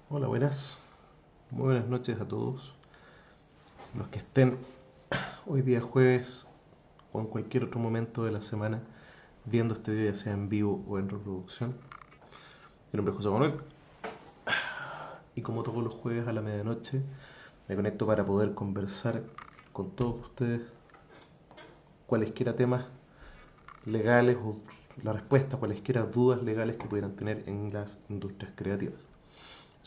Hola, buenas. Muy buenas noches a todos. Los que estén hoy día jueves o en cualquier otro momento de la semana viendo este video, ya sea en vivo o en reproducción. Mi nombre es José Manuel y como todos los jueves a la medianoche me conecto para poder conversar con todos ustedes cualesquiera temas legales o la respuesta a cualesquiera dudas legales que pudieran tener en las industrias creativas.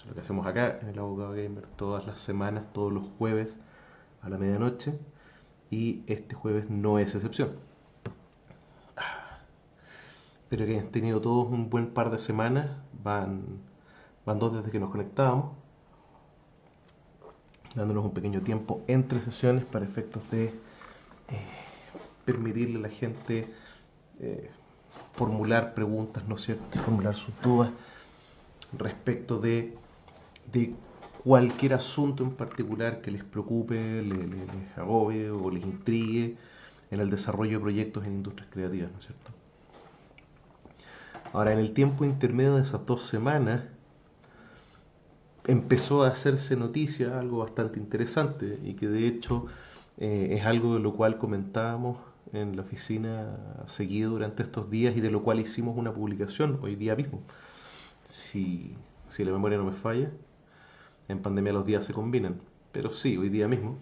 Eso es lo que hacemos acá en el Abogado Gamer todas las semanas, todos los jueves a la medianoche. Y este jueves no es excepción. Espero que hayan tenido todos un buen par de semanas. Van dos desde que nos conectábamos, dándonos un pequeño tiempo entre sesiones para efectos de permitirle a la gente eh, formular preguntas, ¿no es cierto? Y formular sus dudas respecto de cualquier asunto en particular que les preocupe, les agobie o les intrigue en el desarrollo de proyectos en industrias creativas, ¿no es cierto? Ahora, en el tiempo intermedio de esas 2 semanas, empezó a hacerse noticia algo bastante interesante y que de hecho es algo de lo cual comentábamos en la oficina seguido durante estos días y de lo cual hicimos una publicación hoy día mismo. Si la memoria no me falla, en pandemia los días se combinan, pero sí, hoy día mismo,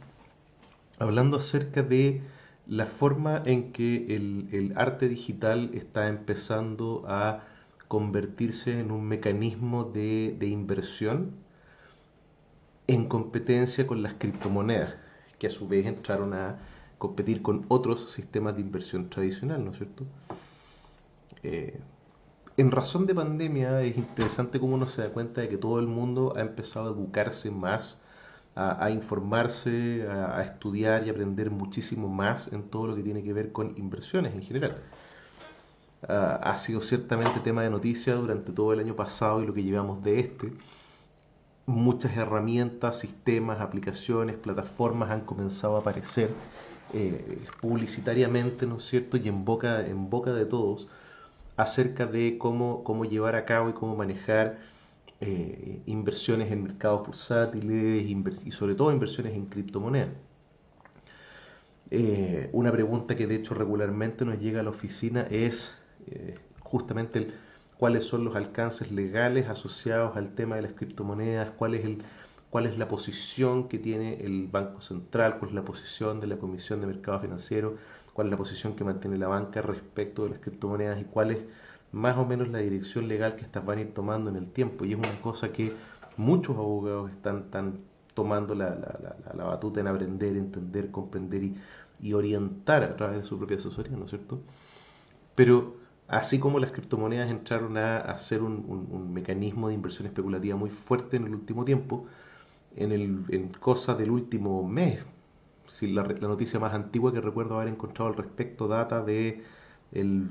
hablando acerca de la forma en que el arte digital está empezando a convertirse en un mecanismo de inversión en competencia con las criptomonedas, que a su vez entraron a competir con otros sistemas de inversión tradicional, ¿no es cierto? Eh, en razón de pandemia es interesante cómo uno se da cuenta de que todo el mundo ha empezado a educarse más, a informarse, a estudiar y aprender muchísimo más en todo lo que tiene que ver con inversiones en general. Ha sido ciertamente tema de noticia durante todo el año pasado y lo que llevamos de este. Muchas herramientas, sistemas, aplicaciones, plataformas han comenzado a aparecer publicitariamente, ¿no es cierto? Y en boca de todos acerca de cómo llevar a cabo y cómo manejar inversiones en mercados bursátiles y sobre todo inversiones en criptomonedas. Una pregunta que de hecho regularmente nos llega a la oficina es justamente cuáles son los alcances legales asociados al tema de las criptomonedas, cuál es la posición que tiene el Banco Central, cuál es la posición de la Comisión de Mercado Financiero, cuál es la posición que mantiene la banca respecto de las criptomonedas y cuál es más o menos la dirección legal que estas van a ir tomando en el tiempo. Y es una cosa que muchos abogados están tomando la batuta en aprender, entender, comprender y orientar a través de su propia asesoría, ¿no es cierto? Pero así como las criptomonedas entraron a ser un mecanismo de inversión especulativa muy fuerte en el último tiempo, en cosa del último mes, si la noticia más antigua que recuerdo haber encontrado al respecto data de el,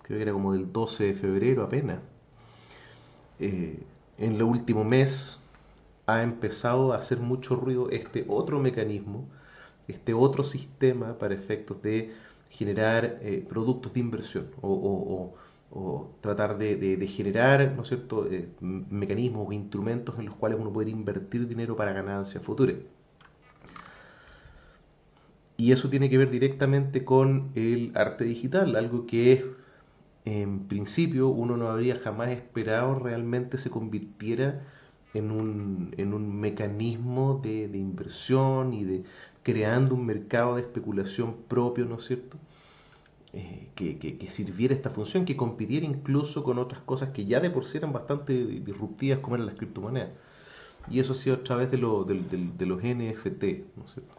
creo que era como del 12 de febrero apenas. Eh, en el último mes ha empezado a hacer mucho ruido este otro mecanismo, este otro sistema para efectos de generar productos de inversión o tratar de generar, ¿no es cierto?, mecanismos o instrumentos en los cuales uno puede invertir dinero para ganancias futuras. Y eso tiene que ver directamente con el arte digital, algo que en principio uno no habría jamás esperado realmente se convirtiera en un mecanismo de inversión y de creando un mercado de especulación propio, ¿no es cierto? Que sirviera esta función, que compitiera incluso con otras cosas que ya de por sí eran bastante disruptivas como eran las criptomonedas. Y eso ha sido a través de los NFT, ¿no es cierto?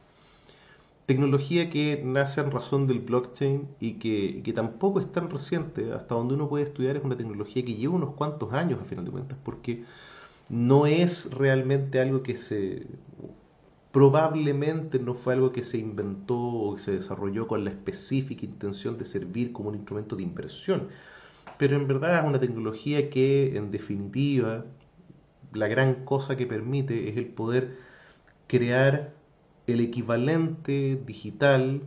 Tecnología que nace en razón del blockchain y que tampoco es tan reciente. Hasta donde uno puede estudiar es una tecnología que lleva unos cuantos años a final de cuentas, porque no es realmente algo que probablemente no fue algo que se inventó o que se desarrolló con la específica intención de servir como un instrumento de inversión, pero en verdad es una tecnología que en definitiva la gran cosa que permite es el poder crear el equivalente digital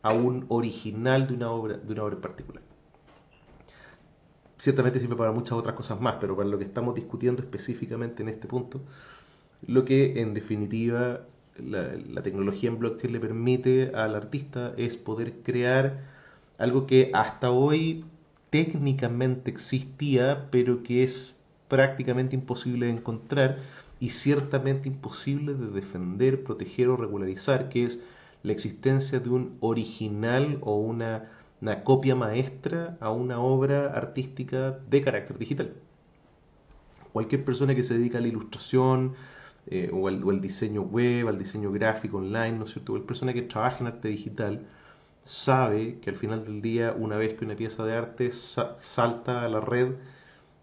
a un original de una obra en particular. Ciertamente sirve para muchas otras cosas más, pero para lo que estamos discutiendo específicamente en este punto, lo que en definitiva la tecnología en blockchain le permite al artista es poder crear algo que hasta hoy técnicamente existía, pero que es prácticamente imposible de encontrar y ciertamente imposible de defender, proteger o regularizar, que es la existencia de un original o una copia maestra a una obra artística de carácter digital. Cualquier persona que se dedica a la ilustración o al diseño web, al diseño gráfico online, ¿no es cierto? Cualquier persona que trabaja en arte digital sabe que al final del día, una vez que una pieza de arte salta a la red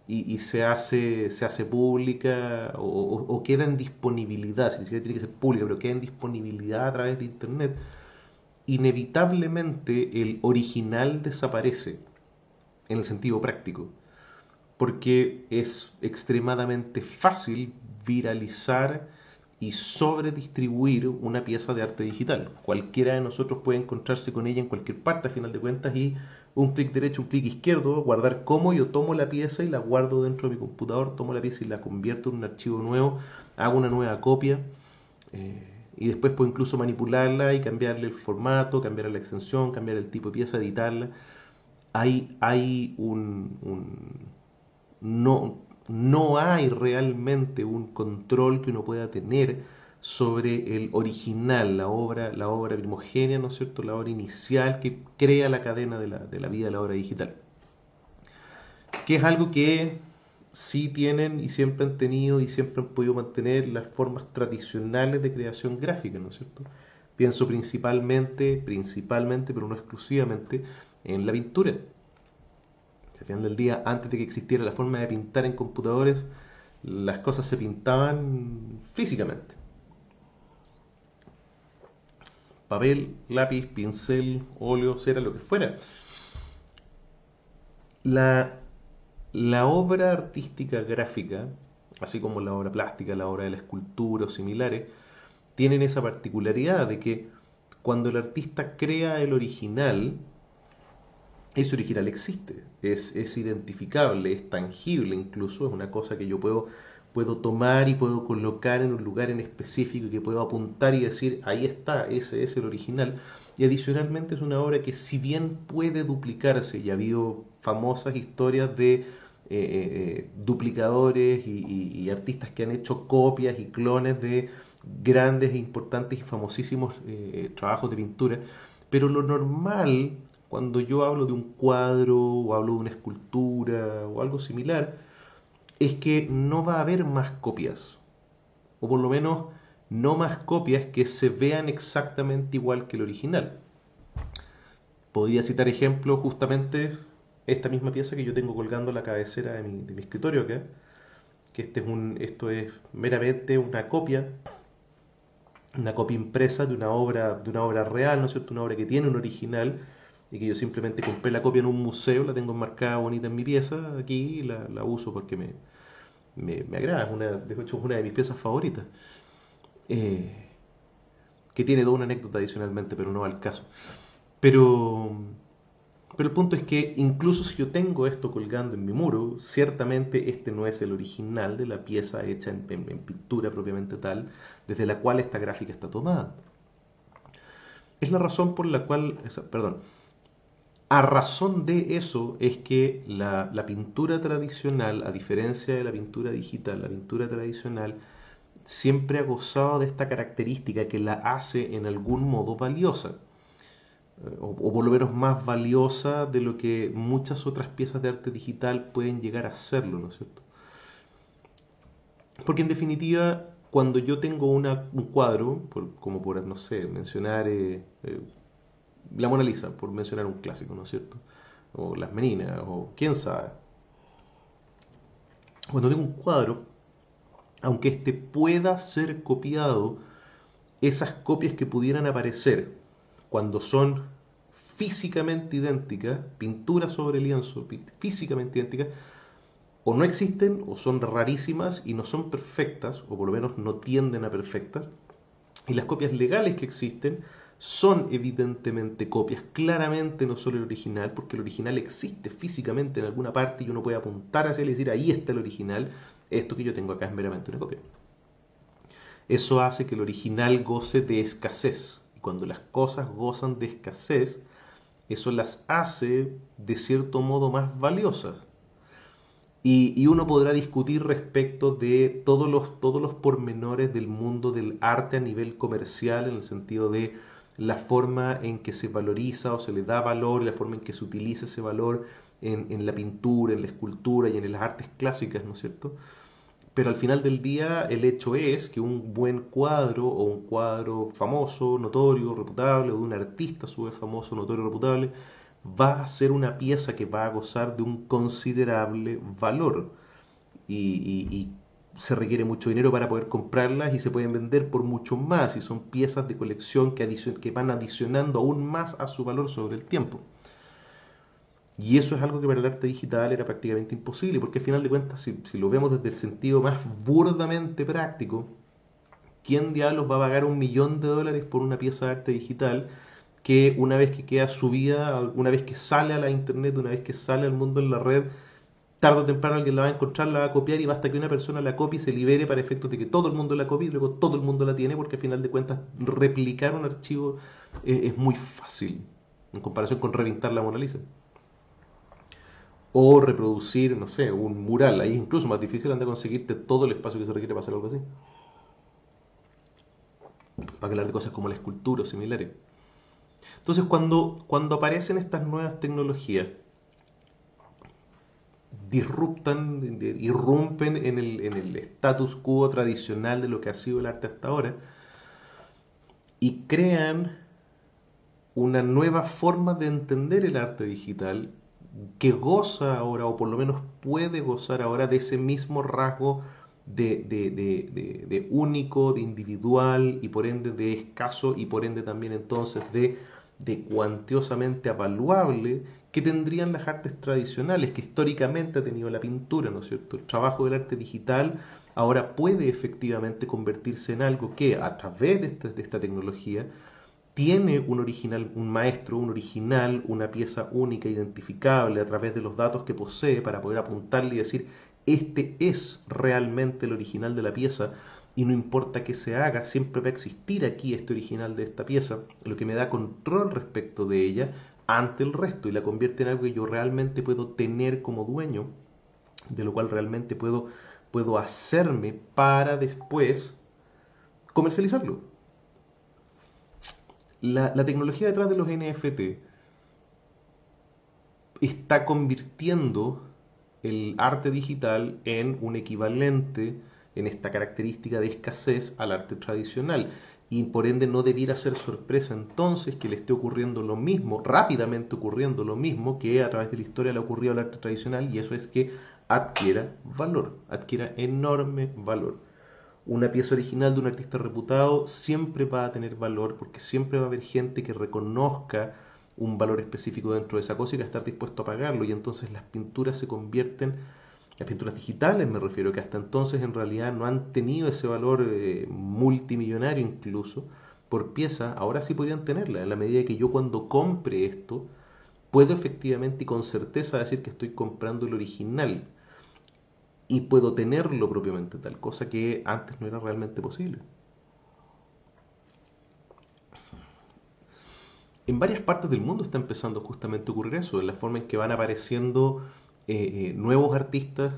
y se hace pública o queda en disponibilidad, si ni siquiera tiene que ser pública, pero queda en disponibilidad a través de internet, inevitablemente el original desaparece en el sentido práctico, porque es extremadamente fácil viralizar y sobredistribuir una pieza de arte digital. Cualquiera de nosotros puede encontrarse con ella en cualquier parte a final de cuentas y un clic derecho, un clic izquierdo, guardar como yo tomo la pieza y la guardo dentro de mi computador, tomo la pieza y la convierto en un archivo nuevo, hago una nueva copia y después puedo incluso manipularla y cambiarle el formato, cambiarle la extensión, cambiar el tipo de pieza, editarla. Hay no, no hay realmente un control que uno pueda tener sobre el original, la obra primogénea, ¿no es cierto? La obra inicial que crea la cadena de la vida de la obra digital. Que es algo que sí tienen y siempre han tenido y siempre han podido mantener las formas tradicionales de creación gráfica, ¿no es cierto? Pienso principalmente, pero no exclusivamente, en la pintura. Al final del día, antes de que existiera la forma de pintar en computadores, las cosas se pintaban físicamente. Papel, lápiz, pincel, óleo, cera, lo que fuera. La, la obra artística gráfica, así como la obra plástica, la obra de la escultura o similares, tienen esa particularidad de que cuando el artista crea el original, ese original existe, es identificable, es tangible incluso, es una cosa que yo puedo tomar y puedo colocar en un lugar en específico y que puedo apuntar y decir, ahí está, ese es el original. Y adicionalmente es una obra que si bien puede duplicarse, y ha habido famosas historias de duplicadores y artistas que han hecho copias y clones de grandes, importantes y famosísimos trabajos de pintura, pero lo normal cuando yo hablo de un cuadro o hablo de una escultura o algo similar, es que no va a haber más copias, o por lo menos no más copias que se vean exactamente igual que el original. Podría citar ejemplo justamente esta misma pieza que yo tengo colgando en la cabecera de mi escritorio acá, que esto es meramente una copia impresa de una obra real, ¿no es cierto? Una obra que tiene un original y que yo simplemente compré la copia en un museo, la tengo enmarcada bonita en mi pieza aquí y la uso porque me agrada, de hecho es una de mis piezas favoritas, eh, que tiene toda una anécdota adicionalmente, pero no va al caso. Pero, pero el punto es que incluso si yo tengo esto colgando en mi muro, ciertamente este no es el original de la pieza hecha en pintura propiamente tal, desde la cual esta gráfica está tomada. Es la razón por la cual, perdón, a razón de eso es que la pintura tradicional, a diferencia de la pintura digital, la pintura tradicional siempre ha gozado de esta característica que la hace en algún modo valiosa, o por lo menos más valiosa de lo que muchas otras piezas de arte digital pueden llegar a serlo, ¿no es cierto? Porque en definitiva, cuando yo tengo un cuadro, como por, no sé, mencionar la Mona Lisa, por mencionar un clásico, ¿no es cierto? O Las Meninas, o quién sabe. Cuando tengo un cuadro, aunque este pueda ser copiado, esas copias que pudieran aparecer cuando son físicamente idénticas, pintura sobre lienzo, físicamente idénticas, o no existen, o son rarísimas y no son perfectas, o por lo menos no tienden a perfectas, y las copias legales que existen son evidentemente copias, claramente no son el original, porque el original existe físicamente en alguna parte y uno puede apuntar hacia él y decir, ahí está el original, esto que yo tengo acá es meramente una copia. Eso hace que el original goce de escasez. Y cuando las cosas gozan de escasez, eso las hace de cierto modo más valiosas. Y uno podrá discutir respecto de todos los pormenores del mundo del arte a nivel comercial, en el sentido de la forma en que se valoriza o se le da valor, la forma en que se utiliza ese valor en la pintura, en la escultura y en las artes clásicas, ¿no es cierto? Pero al final del día el hecho es que un buen cuadro o un cuadro famoso, notorio, reputable, o de un artista a su vez famoso, notorio, reputable, va a ser una pieza que va a gozar de un considerable valor y se requiere mucho dinero para poder comprarlas y se pueden vender por mucho más y son piezas de colección que van adicionando aún más a su valor sobre el tiempo. Y eso es algo que para el arte digital era prácticamente imposible, porque al final de cuentas, si lo vemos desde el sentido más burdamente práctico, ¿quién diablos va a pagar $1.000.000 por una pieza de arte digital que una vez que queda subida, una vez que sale a la internet, una vez que sale al mundo en la red, tarde o temprano alguien la va a encontrar, la va a copiar y basta que una persona la copie y se libere para efectos de que todo el mundo la copie y luego todo el mundo la tiene, porque al final de cuentas replicar un archivo es muy fácil en comparación con reventar la Mona Lisa. O reproducir, no sé, un mural. Ahí es incluso más difícil anda conseguirte todo el espacio que se requiere para hacer algo así. Para hablar de cosas como la escultura o similares. Entonces, cuando aparecen estas nuevas tecnologías, disruptan, irrumpen en el status quo tradicional de lo que ha sido el arte hasta ahora y crean una nueva forma de entender el arte digital que goza ahora, o por lo menos puede gozar ahora, de ese mismo rasgo de único, de individual y por ende de escaso y por ende también entonces de cuantiosamente avaluable que tendrían las artes tradicionales, que históricamente ha tenido la pintura, ¿no es cierto? El trabajo del arte digital ahora puede efectivamente convertirse en algo que a través de esta tecnología tiene un original, un maestro, un original, una pieza única, identificable a través de los datos que posee para poder apuntarle y decir, este es realmente el original de la pieza y no importa qué se haga, siempre va a existir aquí este original de esta pieza, lo que me da control respecto de ella ante el resto y la convierte en algo que yo realmente puedo tener como dueño, de lo cual realmente puedo hacerme para después comercializarlo. La tecnología detrás de los NFT está convirtiendo el arte digital en un equivalente en esta característica de escasez al arte tradicional. Y por ende no debiera ser sorpresa entonces que le esté ocurriendo lo mismo, rápidamente ocurriendo lo mismo que a través de la historia le ha ocurrido al arte tradicional, y eso es que adquiera valor, adquiera enorme valor. Una pieza original de un artista reputado siempre va a tener valor porque siempre va a haber gente que reconozca un valor específico dentro de esa cosa y va a estar dispuesto a pagarlo, y entonces las pinturas se convierten, las pinturas digitales me refiero, que hasta entonces en realidad no han tenido ese valor multimillonario incluso por pieza, ahora sí podrían tenerla en la medida que yo cuando compre esto puedo efectivamente y con certeza decir que estoy comprando el original y puedo tenerlo propiamente tal, cosa que antes no era realmente posible. En varias partes del mundo está empezando justamente a ocurrir eso, en la forma en que van apareciendo nuevos artistas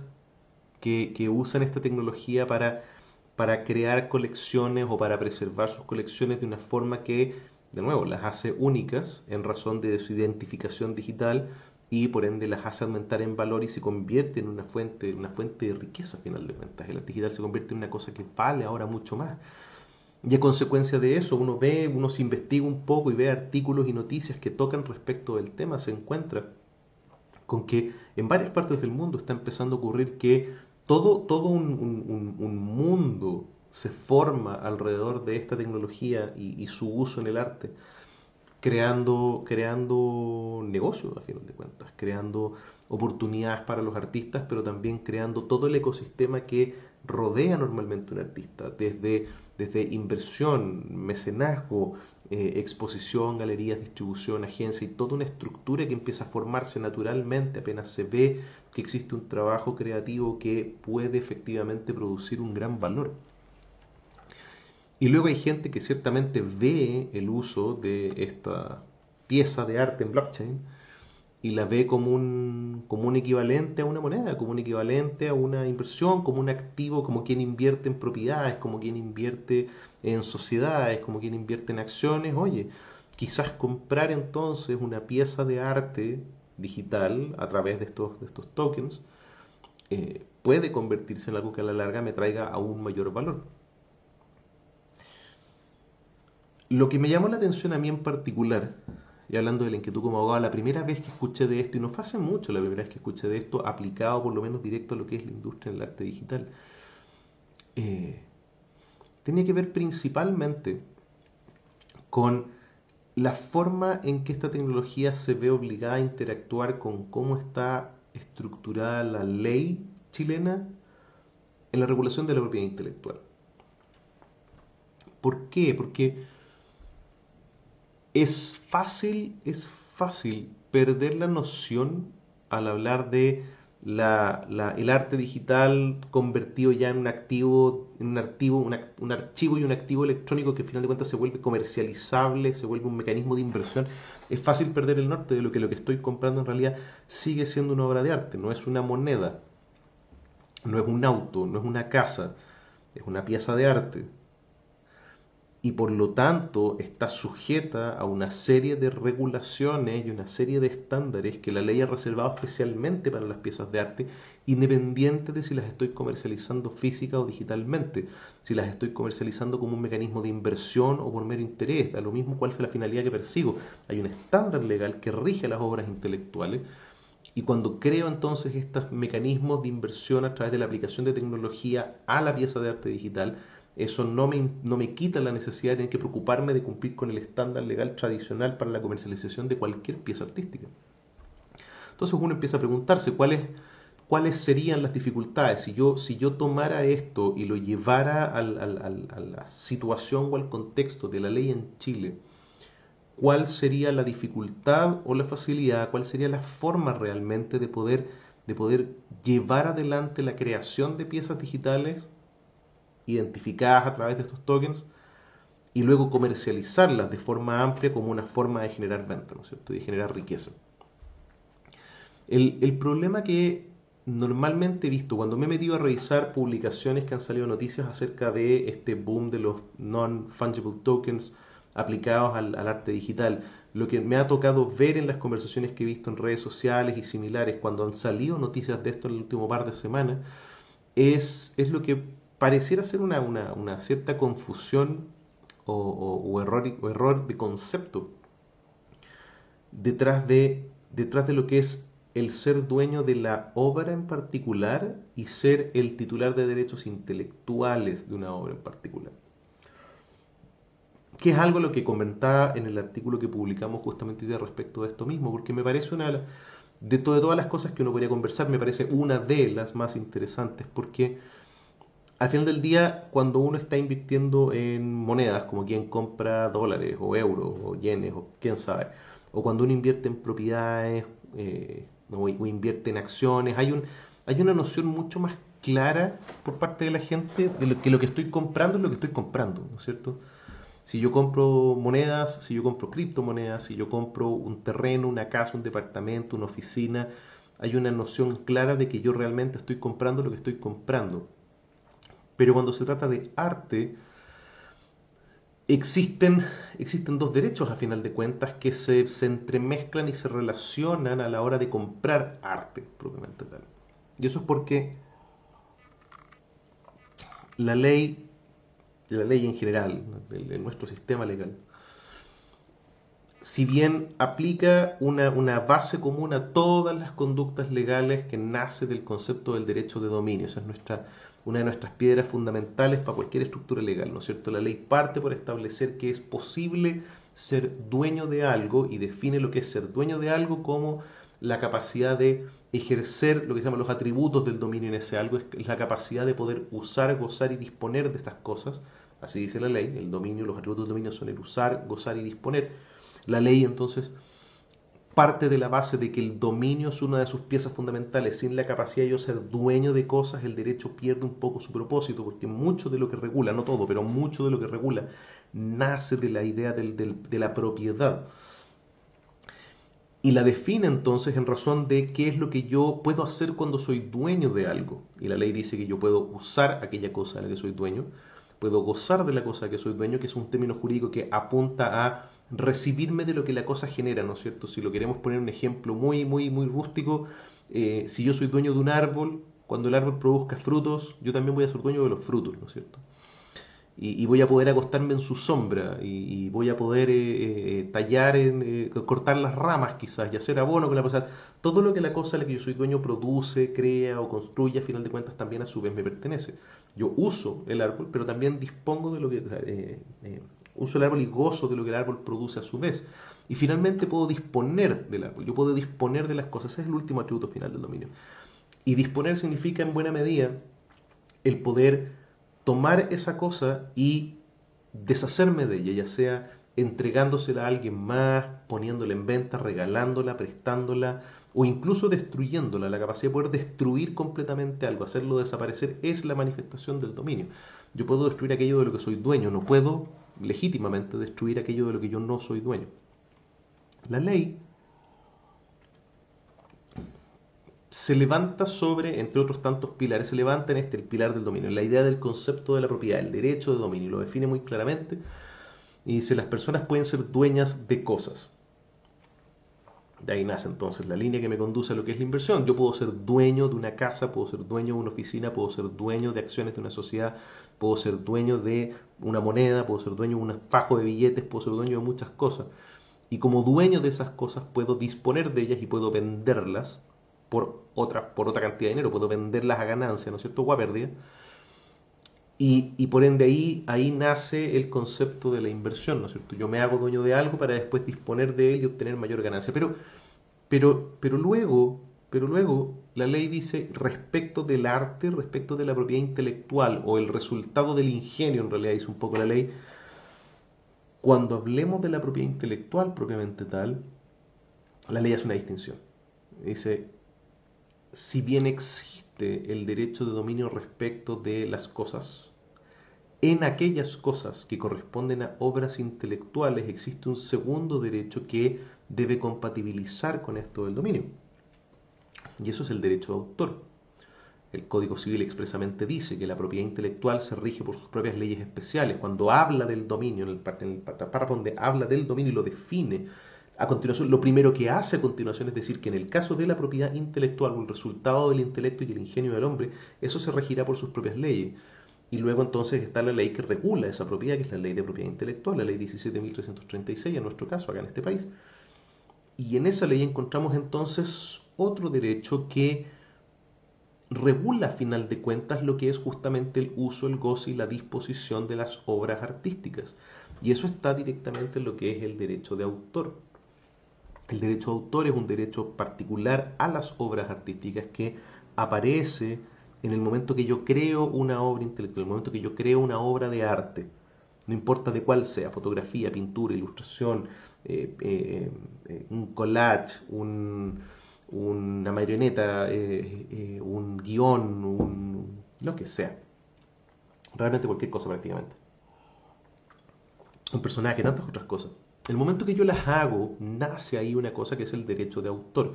que usan esta tecnología para crear colecciones o para preservar sus colecciones de una forma que, de nuevo, las hace únicas en razón de su identificación digital y por ende las hace aumentar en valor y se convierte en una fuente de riqueza a final de cuentas. El arte digital se convierte en una cosa que vale ahora mucho más. Y a consecuencia de eso, uno se investiga un poco y ve artículos y noticias que tocan respecto del tema, se encuentra con que en varias partes del mundo está empezando a ocurrir que todo un mundo se forma alrededor de esta tecnología y su uso en el arte, creando negocios a final de cuentas, creando oportunidades para los artistas, pero también creando todo el ecosistema que rodea normalmente un artista, desde desde inversión, mecenazgo, exposición, galerías, distribución, agencia y toda una estructura que empieza a formarse naturalmente apenas se ve que existe un trabajo creativo que puede efectivamente producir un gran valor. Y luego hay gente que ciertamente ve el uso de esta pieza de arte en blockchain y la ve como un equivalente a una moneda, como un equivalente a una inversión, como un activo, como quien invierte en propiedades, como quien invierte en sociedades, como quien invierte en acciones. Oye, quizás comprar entonces una pieza de arte digital a través de estos tokens puede convertirse en algo que a la larga me traiga aún mayor valor. Lo que me llamó la atención a mí en particular, y hablando de la inquietud como abogado, la primera vez que escuché de esto, y no fue hace mucho la primera vez que escuché de esto, aplicado por lo menos directo a lo que es la industria del arte digital, eh, tenía que ver principalmente con la forma en que esta tecnología se ve obligada a interactuar con cómo está estructurada la ley chilena en la regulación de la propiedad intelectual. ¿Por qué? Porque es fácil perder la noción al hablar de el arte digital convertido ya en un activo, un archivo y un activo electrónico que al final de cuentas se vuelve comercializable, se vuelve un mecanismo de inversión. Es fácil perder el norte de lo que estoy comprando en realidad sigue siendo una obra de arte, no es una moneda, no es un auto, no es una casa, es una pieza de arte y por lo tanto está sujeta a una serie de regulaciones y una serie de estándares que la ley ha reservado especialmente para las piezas de arte, independiente de si las estoy comercializando física o digitalmente, si las estoy comercializando como un mecanismo de inversión o por mero interés, da lo mismo cuál fue la finalidad que persigo. Hay un estándar legal que rige las obras intelectuales y cuando creo entonces estos mecanismos de inversión a través de la aplicación de tecnología a la pieza de arte digital, eso no me quita la necesidad de tener que preocuparme de cumplir con el estándar legal tradicional para la comercialización de cualquier pieza artística. Entonces uno empieza a preguntarse cuáles serían las dificultades si yo tomara esto y lo llevara a la situación o al contexto de la ley en Chile. ¿Cuál sería la dificultad o la facilidad? ¿Cuál sería la forma realmente de poder llevar adelante la creación de piezas digitales identificadas a través de estos tokens y luego comercializarlas de forma amplia como una forma de generar venta, ¿no es cierto? Y de generar riqueza? El problema que normalmente he visto cuando me he metido a revisar publicaciones que han salido noticias acerca de este boom de los non-fungible tokens aplicados al arte digital, lo que me ha tocado ver en las conversaciones que he visto en redes sociales y similares cuando han salido noticias de esto en el último par de semanas, es lo que pareciera ser una cierta confusión o error de concepto detrás de lo que es el ser dueño de la obra en particular y ser el titular de derechos intelectuales de una obra en particular. Que es algo lo que comentaba en el artículo que publicamos justamente de respecto de esto mismo, porque me parece de todas las cosas que uno podría conversar, me parece una de las más interesantes, porque al final del día, cuando uno está invirtiendo en monedas, como quien compra dólares o euros o yenes o quién sabe, o cuando uno invierte en propiedades o invierte en acciones, hay una noción mucho más clara por parte de la gente de lo que estoy comprando es lo que estoy comprando, ¿no es cierto? Si yo compro monedas, si yo compro criptomonedas, si yo compro un terreno, una casa, un departamento, una oficina, hay una noción clara de que yo realmente estoy comprando lo que estoy comprando. Pero cuando se trata de arte, existen, existen dos derechos a final de cuentas que se entremezclan y se relacionan a la hora de comprar arte, propiamente tal. Y eso es porque la ley, la ley en general, en nuestro sistema legal, si bien aplica una base común a todas las conductas legales que nace del concepto del derecho de dominio, esa es una de nuestras piedras fundamentales para cualquier estructura legal, ¿no es cierto? La ley parte por establecer que es posible ser dueño de algo y define lo que es ser dueño de algo como la capacidad de ejercer lo que se llaman los atributos del dominio en ese algo, es la capacidad de poder usar, gozar y disponer de estas cosas Así dice la ley, el dominio, los atributos del dominio son el usar, gozar y disponer. La ley entonces parte de la base de que el dominio es una de sus piezas fundamentales. Sin la capacidad de yo ser dueño de cosas, el derecho pierde un poco su propósito, porque mucho de lo que regula, no todo, pero mucho de lo que regula, nace de la idea de la propiedad. Y la define entonces en razón de qué es lo que yo puedo hacer cuando soy dueño de algo. Y la ley dice que yo puedo usar aquella cosa de la que soy dueño, puedo gozar de la cosa de la que soy dueño, que es un término jurídico que apunta a recibirme de lo que la cosa genera, ¿no es cierto? Si lo queremos poner un ejemplo muy rústico, si yo soy dueño de un árbol, cuando el árbol produzca frutos, yo también voy a ser dueño de los frutos, ¿no es cierto? Y voy a poder acostarme en su sombra y voy a poder tallar, cortar las ramas quizás y hacer abono con la cosa. Todo lo que la cosa a la que yo soy dueño produce, crea o construye, a final de cuentas también a su vez me pertenece. Yo uso el árbol, pero también dispongo de lo que... uso el árbol y gozo de lo que el árbol produce a su vez. Y finalmente puedo disponer del árbol, yo puedo disponer de las cosas. Ese es el último atributo final del dominio. Y disponer significa en buena medida el poder tomar esa cosa y deshacerme de ella, ya sea entregándosela a alguien más, poniéndola en venta, regalándola, prestándola o incluso destruyéndola. La capacidad de poder destruir completamente algo, hacerlo desaparecer, es la manifestación del dominio. Yo puedo destruir aquello de lo que soy dueño, no puedo legítimamente destruir aquello de lo que yo no soy dueño. La ley se levanta sobre, entre otros tantos pilares, se levanta en el pilar del dominio, en la idea del concepto de la propiedad, el derecho de dominio, lo define muy claramente y dice, las personas pueden ser dueñas de cosas. De ahí nace entonces la línea que me conduce a lo que es la inversión. Yo puedo ser dueño de una casa, puedo ser dueño de una oficina, puedo ser dueño de acciones de una sociedad, puedo ser dueño de una moneda, puedo ser dueño de un fajo de billetes, puedo ser dueño de muchas cosas. Y como dueño de esas cosas puedo disponer de ellas y puedo venderlas por otra cantidad de dinero, puedo venderlas a ganancia, ¿no es cierto? O a pérdida. Y por ende ahí nace el concepto de la inversión, ¿no es cierto? Yo me hago dueño de algo para después disponer de él y obtener mayor ganancia. Pero luego la ley dice respecto del arte, respecto de la propiedad intelectual o el resultado del ingenio, en realidad dice un poco la ley, cuando hablemos de la propiedad intelectual propiamente tal, la ley hace una distinción. Dice, si bien existe el derecho de dominio respecto de las cosas, en aquellas cosas que corresponden a obras intelectuales existe un segundo derecho que debe compatibilizar con esto del dominio. Y eso es el derecho de autor. El Código Civil expresamente dice que la propiedad intelectual se rige por sus propias leyes especiales. Cuando habla del dominio, en el párrafo donde habla del dominio y lo define, a continuación, lo primero que hace a continuación es decir que en el caso de la propiedad intelectual o el resultado del intelecto y el ingenio del hombre, eso se regirá por sus propias leyes. Y luego entonces está la ley que regula esa propiedad, que es la ley de propiedad intelectual, la ley 17.336 en nuestro caso, acá en este país. Y en esa ley encontramos entonces otro derecho que regula a final de cuentas lo que es justamente el uso, el goce y la disposición de las obras artísticas. Y eso está directamente en lo que es el derecho de autor. El derecho de autor es un derecho particular a las obras artísticas que aparece en el momento que yo creo una obra intelectual, en el momento que yo creo una obra de arte, no importa de cuál sea, fotografía, pintura, ilustración, un collage, una marioneta, un guión, lo que sea, realmente cualquier cosa prácticamente, un personaje, tantas otras cosas. El momento que yo las hago, nace ahí una cosa que es el derecho de autor.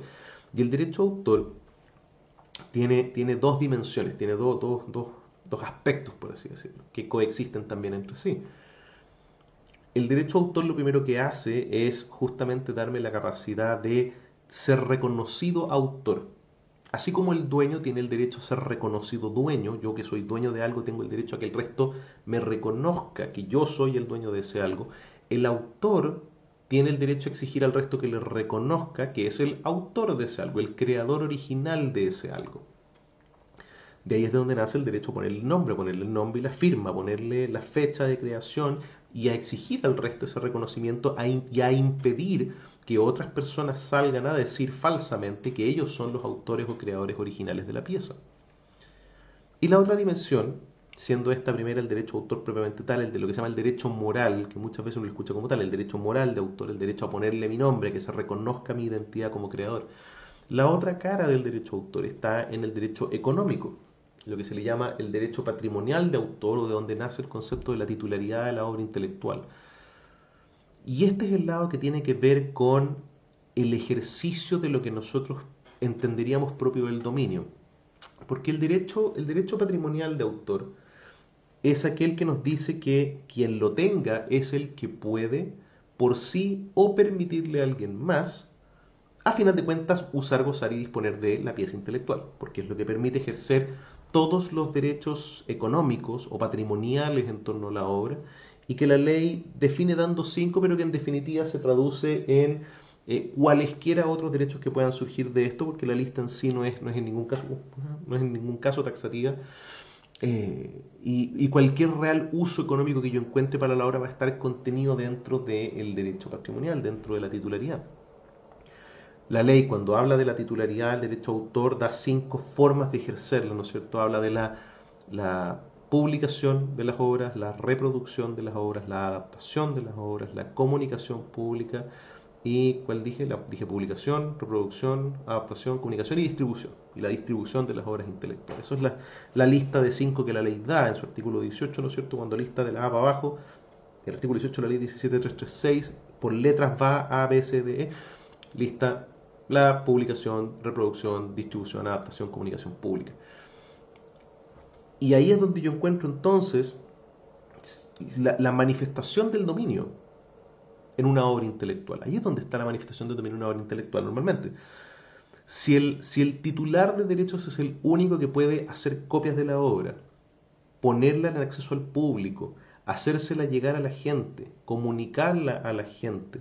Y el derecho de autor tiene dos dimensiones, tiene dos aspectos, por así decirlo, que coexisten también entre sí. El derecho de autor lo primero que hace es justamente darme la capacidad de ser reconocido autor. Así como el dueño tiene el derecho a ser reconocido dueño, yo que soy dueño de algo tengo el derecho a que el resto me reconozca que yo soy el dueño de ese algo, el autor tiene el derecho a exigir al resto que le reconozca que es el autor de ese algo, el creador original de ese algo. De ahí es de donde nace el derecho a ponerle el nombre y la firma, ponerle la fecha de creación y a exigir al resto ese reconocimiento y a impedir que otras personas salgan a decir falsamente que ellos son los autores o creadores originales de la pieza. Y la otra dimensión siendo esta primera el derecho de autor propiamente tal, el de lo que se llama el derecho moral, que muchas veces uno lo escucha como tal, el derecho moral de autor, el derecho a ponerle mi nombre, que se reconozca mi identidad como creador. La otra cara del derecho de autor está en el derecho económico, lo que se le llama el derecho patrimonial de autor, o de donde nace el concepto de la titularidad de la obra intelectual. Y este es el lado que tiene que ver con el ejercicio de lo que nosotros entenderíamos propio del dominio. Porque el derecho patrimonial de autor es aquel que nos dice que quien lo tenga es el que puede, por sí o permitirle a alguien más, a final de cuentas, usar, gozar y disponer de la pieza intelectual, porque es lo que permite ejercer todos los derechos económicos o patrimoniales en torno a la obra, y que la ley define dando cinco, pero que en definitiva se traduce en cualesquiera otros derechos que puedan surgir de esto, porque la lista en sí no es en ningún caso, no es en ningún caso taxativa, y cualquier real uso económico que yo encuentre para la obra va a estar contenido dentro del derecho patrimonial, dentro de la titularidad. La ley, cuando habla de la titularidad del derecho a autor, da cinco formas de ejercerlo, ¿no es cierto? Habla de la publicación de las obras, la reproducción de las obras, la adaptación de las obras, la comunicación pública y, ¿cuál dije? Dije publicación, reproducción, adaptación, comunicación y distribución. Y la distribución de las obras intelectuales. Eso es la lista de cinco que la ley da en su artículo 18, ¿no es cierto? Cuando lista de la A para abajo, el artículo 18 de la ley 17336, por letras va A, B, C, D, E, lista la publicación, reproducción, distribución, adaptación, comunicación pública. Y ahí es donde yo encuentro entonces la manifestación del dominio en una obra intelectual. Ahí es donde está la manifestación del dominio en una obra intelectual normalmente. Si el titular de derechos es el único que puede hacer copias de la obra, ponerla en acceso al público, hacérsela llegar a la gente, comunicarla a la gente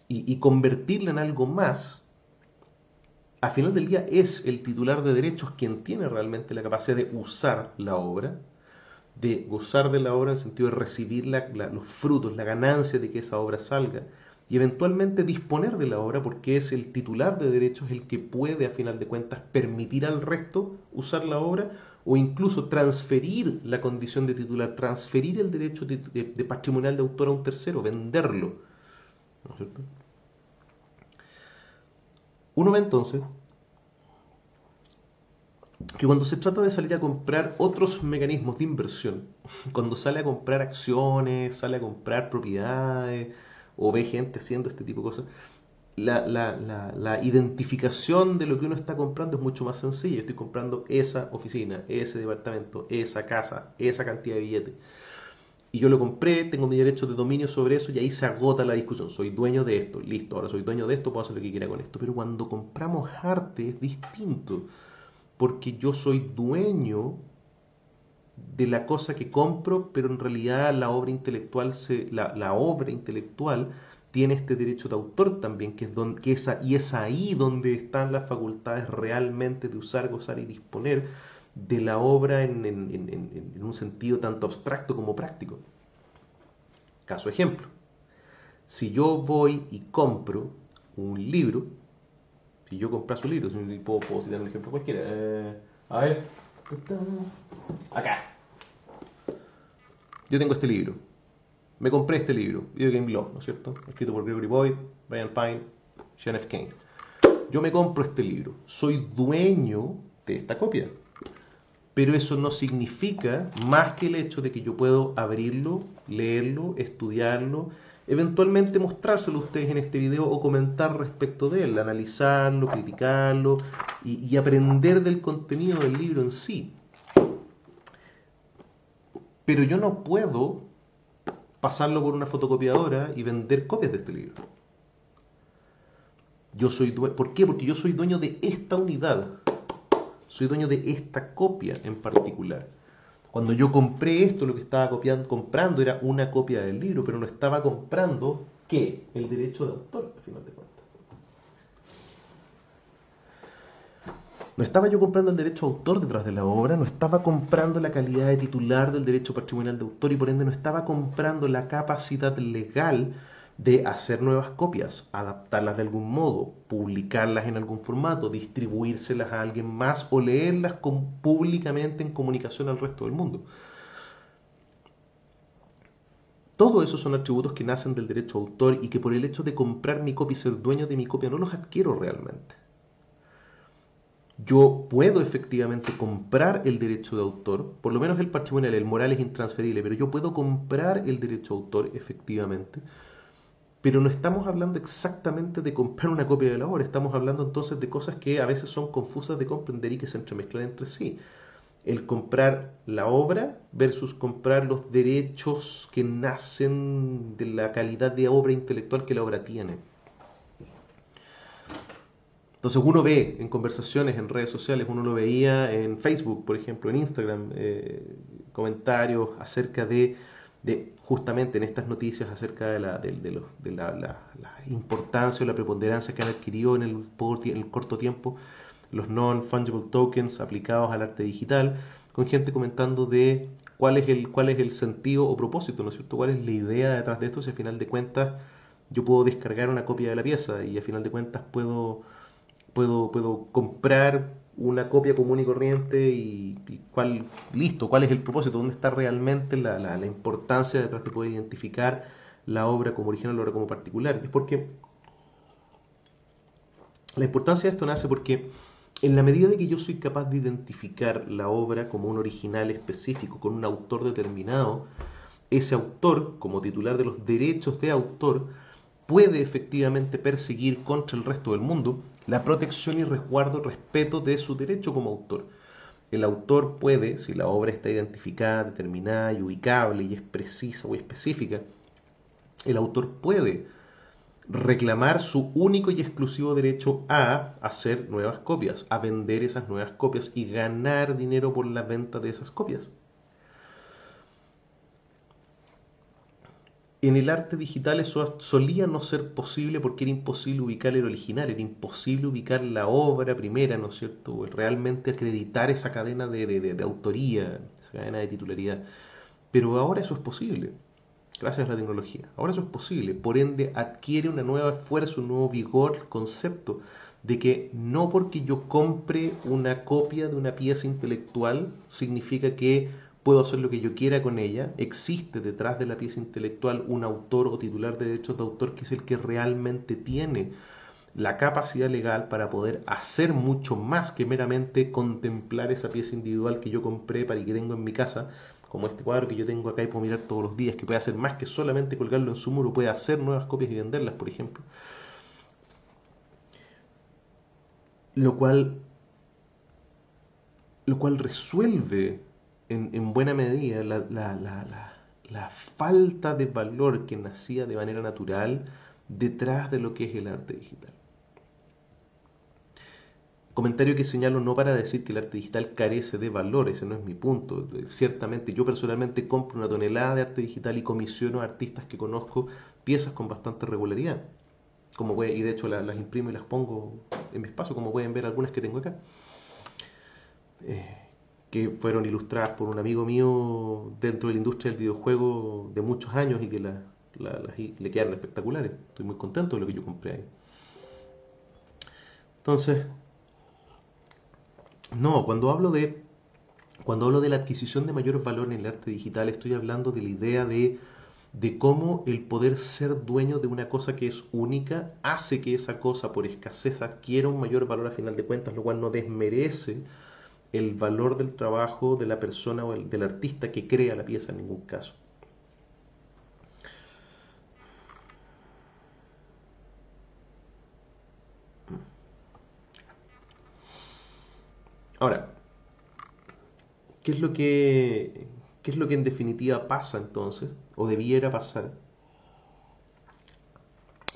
y convertirla en algo más, al final del día es el titular de derechos quien tiene realmente la capacidad de usar la obra, de gozar de la obra en el sentido de recibir los frutos, la ganancia de que esa obra salga, y eventualmente disponer de la obra, porque es el titular de derechos el que puede, a final de cuentas, permitir al resto usar la obra, o incluso transferir la condición de titular, transferir el derecho de patrimonial de autor a un tercero, venderlo. ¿No es cierto? Uno ve entonces que cuando se trata de salir a comprar otros mecanismos de inversión, cuando sale a comprar acciones, sale a comprar propiedades, o ve gente haciendo este tipo de cosas, la identificación de lo que uno está comprando es mucho más sencilla. Estoy comprando esa oficina, ese departamento, esa casa, esa cantidad de billetes. Y yo lo compré, tengo mi derecho de dominio sobre eso y ahí se agota la discusión. Soy dueño de esto, listo, ahora soy dueño de esto, puedo hacer lo que quiera con esto. Pero cuando compramos arte es distinto, porque yo soy dueño de la cosa que compro, pero en realidad la obra intelectual la obra intelectual tiene este derecho de autor también, y es ahí donde están las facultades realmente de usar, gozar y disponer de la obra en un sentido tanto abstracto como práctico. Caso ejemplo, si yo voy y compro un libro, si yo compras un libro, si puedo citar un ejemplo cualquiera, a ver, acá, yo tengo este libro, me compré este libro, Video Game Law, ¿no es cierto? Escrito por Gregory Boyd, Brian Pine, Sean F. Kane. Yo me compro este libro, soy dueño de esta copia, pero eso no significa más que el hecho de que yo puedo abrirlo, leerlo, estudiarlo, eventualmente mostrárselo a ustedes en este video o comentar respecto de él, analizarlo, criticarlo y aprender del contenido del libro en sí. Pero yo no puedo pasarlo por una fotocopiadora y vender copias de este libro. ¿Por qué? Porque yo soy dueño de esta unidad. Soy dueño de esta copia en particular. Cuando yo compré esto, lo que estaba comprando era una copia del libro, pero no estaba comprando, ¿qué? El derecho de autor, al final de cuentas. No estaba yo comprando el derecho de autor detrás de la obra, no estaba comprando la calidad de titular del derecho patrimonial de autor y por ende no estaba comprando la capacidad legal de hacer nuevas copias, adaptarlas de algún modo, publicarlas en algún formato, distribuírselas a alguien más o leerlas públicamente en comunicación al resto del mundo. Todo eso son atributos que nacen del derecho de autor y que por el hecho de comprar mi copia y ser dueño de mi copia no los adquiero realmente. Yo puedo efectivamente comprar el derecho de autor, por lo menos el patrimonial, el moral es intransferible, pero yo puedo comprar el derecho de autor efectivamente, pero no estamos hablando exactamente de comprar una copia de la obra, estamos hablando entonces de cosas que a veces son confusas de comprender y que se entremezclan entre sí. El comprar la obra versus comprar los derechos que nacen de la calidad de obra intelectual que la obra tiene. Entonces uno ve en conversaciones en redes sociales, uno lo veía en Facebook, por ejemplo, en Instagram, comentarios acerca de justamente en estas noticias acerca de la importancia o la preponderancia que han adquirido en el corto tiempo los non-fungible tokens aplicados al arte digital, con gente comentando de cuál es el sentido o propósito, ¿no es cierto? ¿Cuál es la idea detrás de esto? Si a final de cuentas yo puedo descargar una copia de la pieza y a final de cuentas puedo comprar una copia común y corriente y cuál es el propósito, dónde está realmente la importancia detrás de poder identificar la obra como original, la obra como particular. Es porque la importancia de esto nace porque en la medida de que yo soy capaz de identificar la obra como un original específico, con un autor determinado, ese autor, como titular de los derechos de autor, puede efectivamente perseguir contra el resto del mundo la protección y resguardo, respeto de su derecho como autor. El autor puede, si la obra está identificada, determinada y ubicable y es precisa o específica, el autor puede reclamar su único y exclusivo derecho a hacer nuevas copias, a vender esas nuevas copias y ganar dinero por la venta de esas copias. En el arte digital eso solía no ser posible porque era imposible ubicar el original, era imposible ubicar la obra primera, ¿no es cierto? Realmente acreditar esa cadena de autoría, esa cadena de titularidad. Pero ahora eso es posible, gracias a la tecnología. Ahora eso es posible, por ende adquiere una nueva fuerza, un nuevo vigor el concepto de que no porque yo compre una copia de una pieza intelectual significa que puedo hacer lo que yo quiera con ella. Existe detrás de la pieza intelectual un autor o titular de derechos de autor que es el que realmente tiene la capacidad legal para poder hacer mucho más que meramente contemplar esa pieza individual que yo compré para y que tengo en mi casa, como este cuadro que yo tengo acá y puedo mirar todos los días, que puede hacer más que solamente colgarlo en su muro, puede hacer nuevas copias y venderlas, por ejemplo. Lo cual, lo cual resuelve en buena medida la falta de valor que nacía de manera natural detrás de lo que es el arte digital. Comentario que señalo no para decir que el arte digital carece de valor, ese no es mi punto. Ciertamente yo personalmente compro una tonelada de arte digital y comisiono a artistas que conozco piezas con bastante regularidad. Y de hecho las imprimo y las pongo en mi espacio, como pueden ver algunas que tengo acá. Que fueron ilustradas por un amigo mío dentro de la industria del videojuego de muchos años y que le quedaron espectaculares. Estoy muy contento de lo que yo compré ahí. Entonces, no, cuando hablo de la adquisición de mayor valor en el arte digital, estoy hablando de la idea de cómo el poder ser dueño de una cosa que es única hace que esa cosa por escasez adquiera un mayor valor a final de cuentas, lo cual no desmerece el valor del trabajo de la persona o del artista que crea la pieza en ningún caso. Ahora, ¿qué es lo que, qué es lo que en definitiva pasa entonces, o debiera pasar,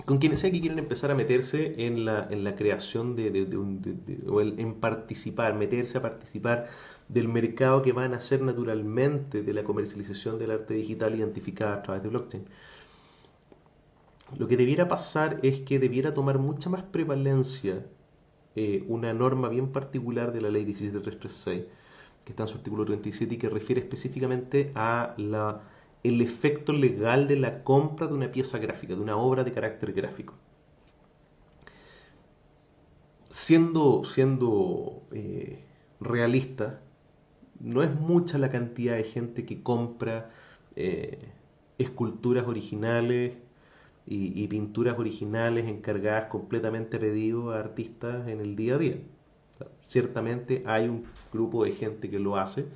con quienes sea que quieren empezar a meterse en la creación en participar, meterse a participar del mercado que van a hacer naturalmente de la comercialización del arte digital identificada a través de blockchain? Lo que debiera pasar es que debiera tomar mucha más prevalencia una norma bien particular de la ley 17336, que está en su artículo 37 y que refiere específicamente a la el efecto legal de la compra de una pieza gráfica, de una obra de carácter gráfico. Siendo realista, no es mucha la cantidad de gente que compra eh, esculturas originales y pinturas originales encargadas completamente a pedido a artistas en el día a día. O sea, ciertamente hay un grupo de gente que lo hace,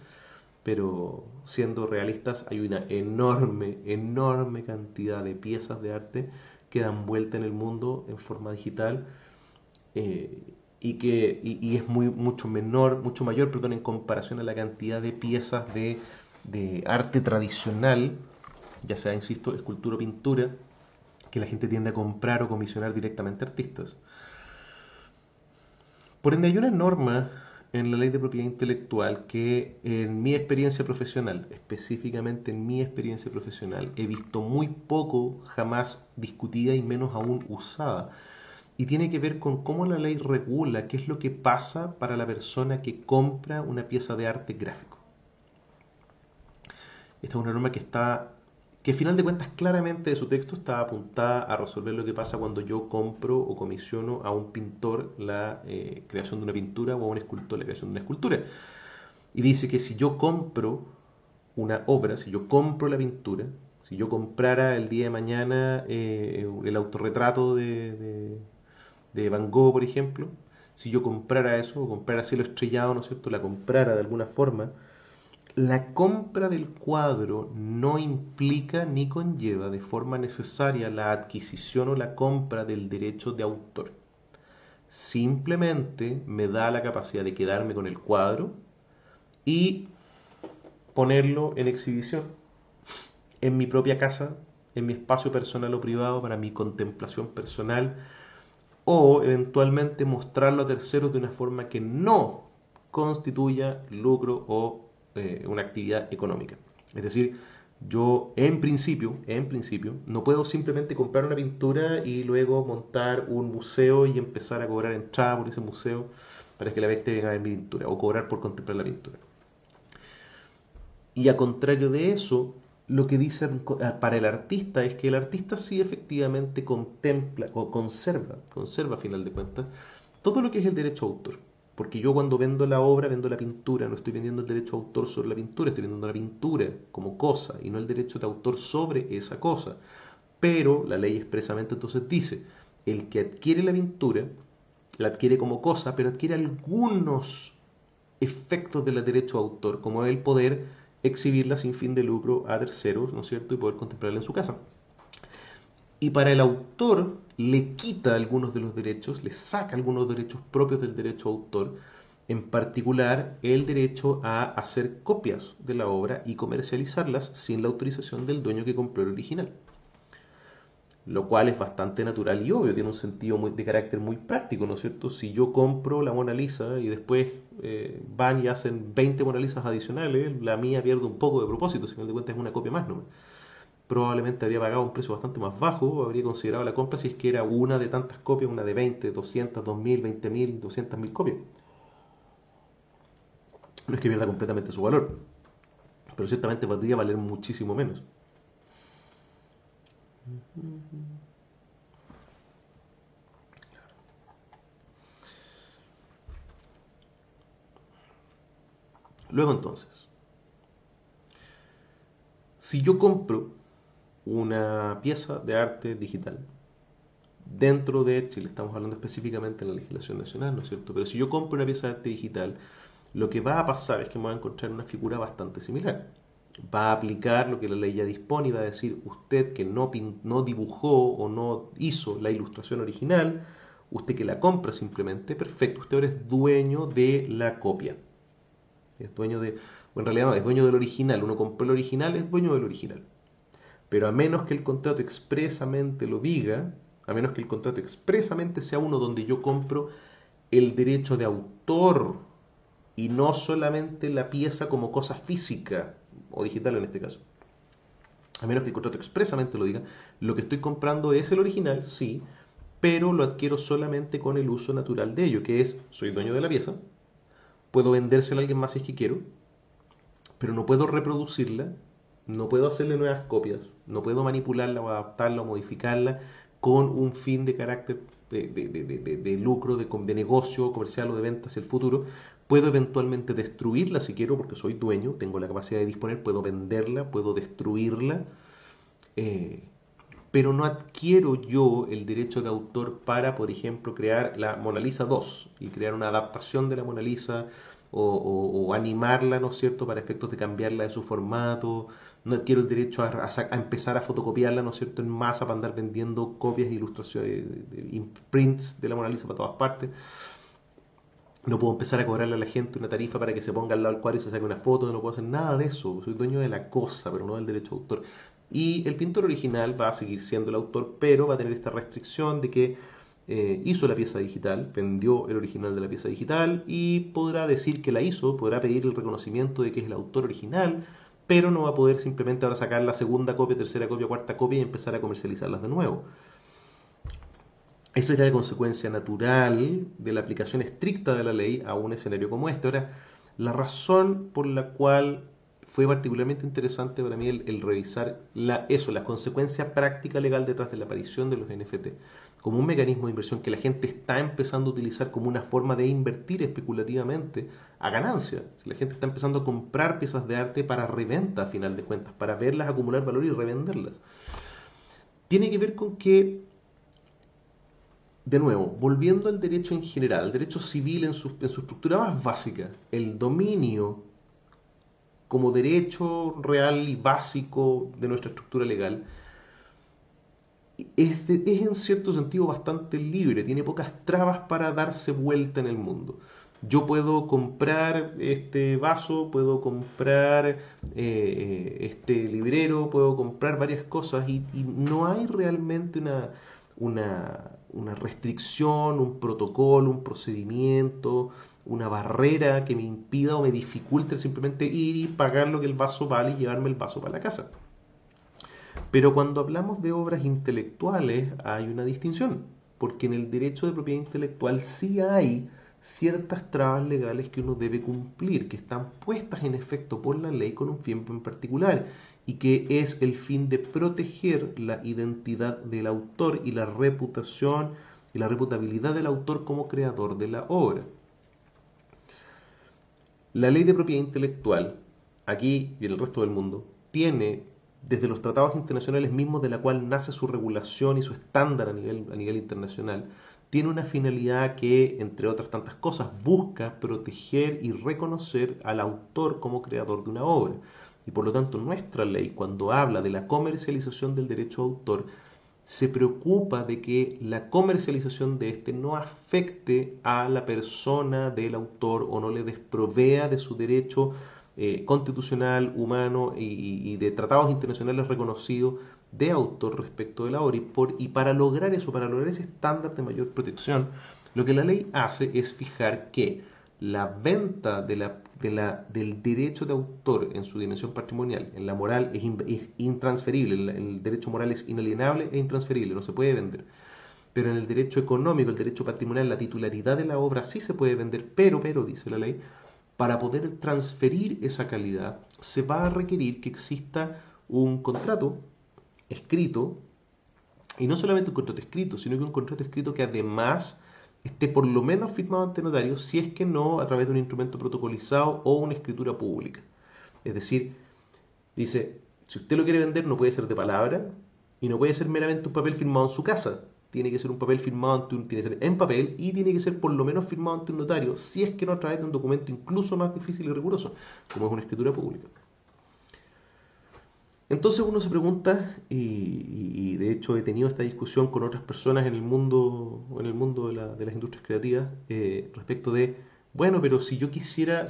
pero siendo realistas hay una enorme, enorme cantidad de piezas de arte que dan vuelta en el mundo en forma digital, eh, y es mucho menor, mucho mayor, perdón, en comparación a la cantidad de piezas de arte tradicional, ya sea, insisto, escultura o pintura, que la gente tiende a comprar o comisionar directamente a artistas. Por ende, hay una norma en la ley de propiedad intelectual que en mi experiencia profesional, específicamente en mi experiencia profesional, he visto muy poco, jamás discutida y menos aún usada. Y tiene que ver con cómo la ley regula qué es lo que pasa para la persona que compra una pieza de arte gráfico. Esta es una norma que a final de cuentas claramente de su texto está apuntada a resolver lo que pasa cuando yo compro o comisiono a un pintor la creación de una pintura o a un escultor la creación de una escultura. Y dice que si yo compro una obra, si yo compro la pintura, si yo comprara el día de mañana el autorretrato de Van Gogh, por ejemplo, si yo comprara eso, o comprara Cielo Estrellado, ¿no es cierto?, la comprara de alguna forma, la compra del cuadro no implica ni conlleva de forma necesaria la adquisición o la compra del derecho de autor. Simplemente me da la capacidad de quedarme con el cuadro y ponerlo en exhibición en mi propia casa, en mi espacio personal o privado para mi contemplación personal, o eventualmente mostrarlo a terceros de una forma que no constituya lucro o una actividad económica. Es decir, yo en principio, no puedo simplemente comprar una pintura y luego montar un museo y empezar a cobrar entrada por ese museo para que la gente venga a ver mi pintura o cobrar por contemplar la pintura. Y a contrario de eso, lo que dicen para el artista es que el artista sí efectivamente contempla o conserva a final de cuentas todo lo que es el derecho a autor. Porque yo cuando vendo la obra, vendo la pintura, no estoy vendiendo el derecho a autor sobre la pintura, estoy vendiendo la pintura como cosa y no el derecho de autor sobre esa cosa. Pero la ley expresamente entonces dice, el que adquiere la pintura, la adquiere como cosa, pero adquiere algunos efectos del derecho a autor, como el poder exhibirla sin fin de lucro a terceros, ¿no es cierto?, y poder contemplarla en su casa. Y para el autor le quita algunos de los derechos, le saca algunos derechos propios del derecho a autor, en particular el derecho a hacer copias de la obra y comercializarlas sin la autorización del dueño que compró el original. Lo cual es bastante natural y obvio, tiene un sentido de carácter muy práctico, ¿no es cierto? Si yo compro la Mona Lisa y después van y hacen 20 Mona Lisas adicionales, la mía pierde un poco de propósito, si me de cuenta es una copia más, ¿no? Probablemente habría pagado un precio bastante más bajo, habría considerado la compra si es que era una de tantas copias, una de 20, 200, 2000, 20.000, 200.000 copias. No es que pierda completamente su valor, pero ciertamente podría valer muchísimo menos. Luego entonces, si yo compro una pieza de arte digital dentro de Chile, estamos hablando específicamente en la legislación nacional, ¿no es cierto? Pero si yo compro una pieza de arte digital, lo que va a pasar es que me voy a encontrar una figura bastante similar. Va a aplicar lo que la ley ya dispone y va a decir, usted que no dibujó o no hizo la ilustración original, usted que la compra simplemente, perfecto, usted ahora es dueño de la copia. Es dueño de, o en realidad no, es dueño del original. Uno compró el original, es dueño del original. Pero a menos que el contrato expresamente lo diga, a menos que el contrato expresamente sea uno donde yo compro el derecho de autor y no solamente la pieza como cosa física o digital en este caso. A menos que el contrato expresamente lo diga, lo que estoy comprando es el original, sí, pero lo adquiero solamente con el uso natural de ello, que es, soy dueño de la pieza, puedo vendérsela a alguien más si es que quiero, pero no puedo reproducirla no puedo hacerle nuevas copias, no puedo manipularla o adaptarla o modificarla con un fin de carácter de lucro, de negocio comercial o de venta hacia el futuro. Puedo eventualmente destruirla si quiero, porque soy dueño, tengo la capacidad de disponer, puedo venderla, puedo destruirla, eh, pero no adquiero yo el derecho de autor para, por ejemplo, crear la Mona Lisa 2 y crear una adaptación de la Mona Lisa o animarla, ¿no es cierto?, para efectos de cambiarla de su formato. No adquiero el derecho a empezar a fotocopiarla, ¿no es cierto?, en masa para andar vendiendo copias e ilustraciones, imprints de la Mona Lisa para todas partes. No puedo empezar a cobrarle a la gente una tarifa para que se ponga al lado del cuadro y se saque una foto, no puedo hacer nada de eso. Soy dueño de la cosa, pero no del derecho de autor. Y el pintor original va a seguir siendo el autor, pero va a tener esta restricción de que hizo la pieza digital, vendió el original de la pieza digital y podrá decir que la hizo, podrá pedir el reconocimiento de que es el autor original, pero no va a poder simplemente ahora sacar la segunda copia, tercera copia, cuarta copia y empezar a comercializarlas de nuevo. Esa es la consecuencia natural de la aplicación estricta de la ley a un escenario como este. Ahora, la razón por la cual fue particularmente interesante para mí el revisar la consecuencia práctica legal detrás de la aparición de los NFT como un mecanismo de inversión que la gente está empezando a utilizar como una forma de invertir especulativamente a ganancia. Si la gente está empezando a comprar piezas de arte para reventa a final de cuentas, para verlas acumular valor y revenderlas. Tiene que ver con que de nuevo, volviendo al derecho en general, al derecho civil en su estructura más básica, el dominio como derecho real y básico de nuestra estructura legal es en cierto sentido bastante libre, tiene pocas trabas para darse vuelta en el mundo. Yo puedo comprar este vaso, puedo comprar este librero, puedo comprar varias cosas y no hay realmente una restricción, un protocolo, un procedimiento, una barrera que me impida o me dificulte simplemente ir y pagar lo que el vaso vale y llevarme el vaso para la casa. Pero cuando hablamos de obras intelectuales hay una distinción, porque en el derecho de propiedad intelectual sí hay ciertas trabas legales que uno debe cumplir, que están puestas en efecto por la ley con un fin en particular, y que es el fin de proteger la identidad del autor y la reputación y la reputabilidad del autor como creador de la obra. La ley de propiedad intelectual, aquí y en el resto del mundo, tiene desde los tratados internacionales mismos de la cual nace su regulación y su estándar a nivel internacional, tiene una finalidad que, entre otras tantas cosas, busca proteger y reconocer al autor como creador de una obra. Y por lo tanto, nuestra ley, cuando habla de la comercialización del derecho de autor, se preocupa de que la comercialización de este no afecte a la persona del autor o no le desprovea de su derecho constitucional, humano y de tratados internacionales reconocidos de autor respecto de la obra. Y para lograr eso, para lograr ese estándar de mayor protección, lo que la ley hace es fijar que la venta del derecho de autor en su dimensión patrimonial, en la moral, es intransferible, el derecho moral es inalienable e intransferible, no se puede vender. Pero en el derecho económico, el derecho patrimonial, la titularidad de la obra sí se puede vender, pero, dice la ley, para poder transferir esa calidad se va a requerir que exista un contrato escrito, y no solamente un contrato escrito, sino que un contrato escrito que además esté por lo menos firmado ante notario, si es que no a través de un instrumento protocolizado o una escritura pública. Es decir, dice, si usted lo quiere vender no puede ser de palabra y no puede ser meramente un papel firmado en su casa. Tiene que ser un papel firmado tiene que ser en papel y tiene que ser por lo menos firmado ante un notario, si es que no a través de un documento incluso más difícil y riguroso, como es una escritura pública. Entonces uno se pregunta, y de hecho he tenido esta discusión con otras personas en el mundo de las industrias creativas, respecto de, bueno, pero si yo quisiera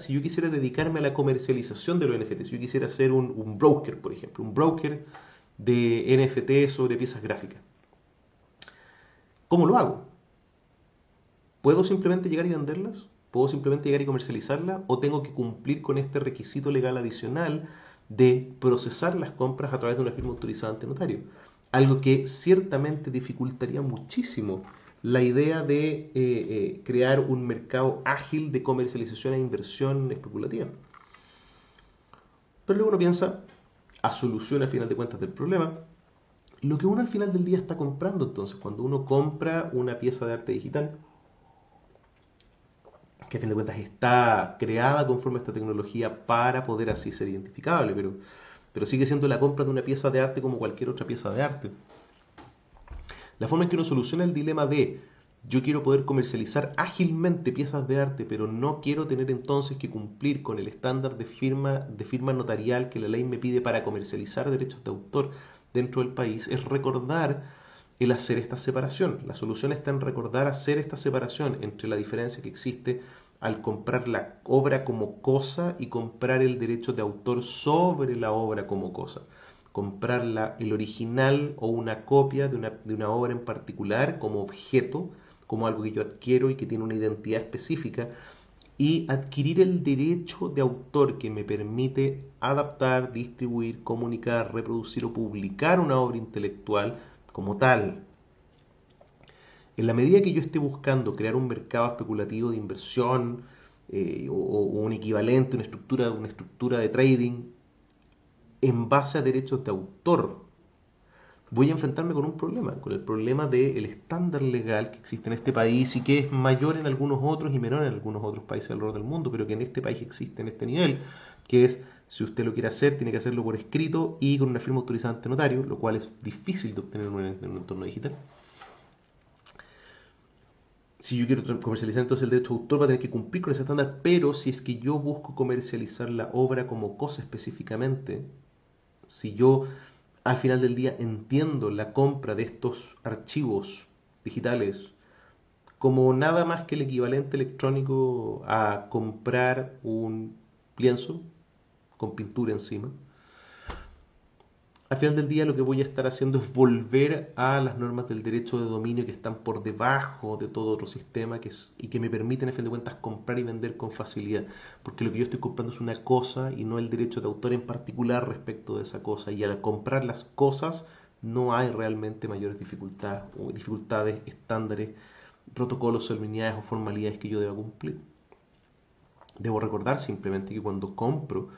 dedicarme a la comercialización de los NFT, si yo quisiera ser un broker, por ejemplo, un broker de NFT sobre piezas gráficas, ¿cómo lo hago? ¿Puedo simplemente llegar y venderlas? ¿Puedo simplemente llegar y comercializarlas? ¿O tengo que cumplir con este requisito legal adicional de procesar las compras a través de una firma autorizada ante notario? Algo que ciertamente dificultaría muchísimo la idea de crear un mercado ágil de comercialización e inversión especulativa. Pero luego uno piensa, a solución a final de cuentas del problema, lo que uno al final del día está comprando. Entonces, cuando uno compra una pieza de arte digital, que a fin de cuentas está creada conforme a esta tecnología para poder así ser identificable, pero sigue siendo la compra de una pieza de arte como cualquier otra pieza de arte. La forma en que uno soluciona el dilema de yo quiero poder comercializar ágilmente piezas de arte, pero no quiero tener entonces que cumplir con el estándar de firma notarial que la ley me pide para comercializar derechos de autor dentro del país, es recordar el hacer esta separación. La solución está en recordar hacer esta separación entre la diferencia que existe al comprar la obra como cosa y comprar el derecho de autor sobre la obra como cosa. Comprar el original o una copia de una obra en particular como objeto, como algo que yo adquiero y que tiene una identidad específica, y adquirir el derecho de autor que me permite adaptar, distribuir, comunicar, reproducir o publicar una obra intelectual como tal. En la medida que yo esté buscando crear un mercado especulativo de inversión o un equivalente, una estructura de trading en base a derechos de autor, voy a enfrentarme con un problema, con el problema del estándar legal que existe en este país y que es mayor en algunos otros y menor en algunos otros países alrededor del mundo, pero que en este país existe en este nivel, que es, si usted lo quiere hacer, tiene que hacerlo por escrito y con una firma autorizada ante notario, lo cual es difícil de obtener en un entorno digital. Si yo quiero comercializar entonces el derecho de autor va a tener que cumplir con ese estándar, pero si es que yo busco comercializar la obra como cosa específicamente, si yo al final del día entiendo la compra de estos archivos digitales como nada más que el equivalente electrónico a comprar un lienzo con pintura encima, al final del día lo que voy a estar haciendo es volver a las normas del derecho de dominio que están por debajo de todo otro sistema y que me permiten, a fin de cuentas, comprar y vender con facilidad. Porque lo que yo estoy comprando es una cosa y no el derecho de autor en particular respecto de esa cosa. Y al comprar las cosas no hay realmente mayores dificultades, estándares, protocolos, solemnidades o formalidades que yo deba cumplir. Debo recordar simplemente que cuando compro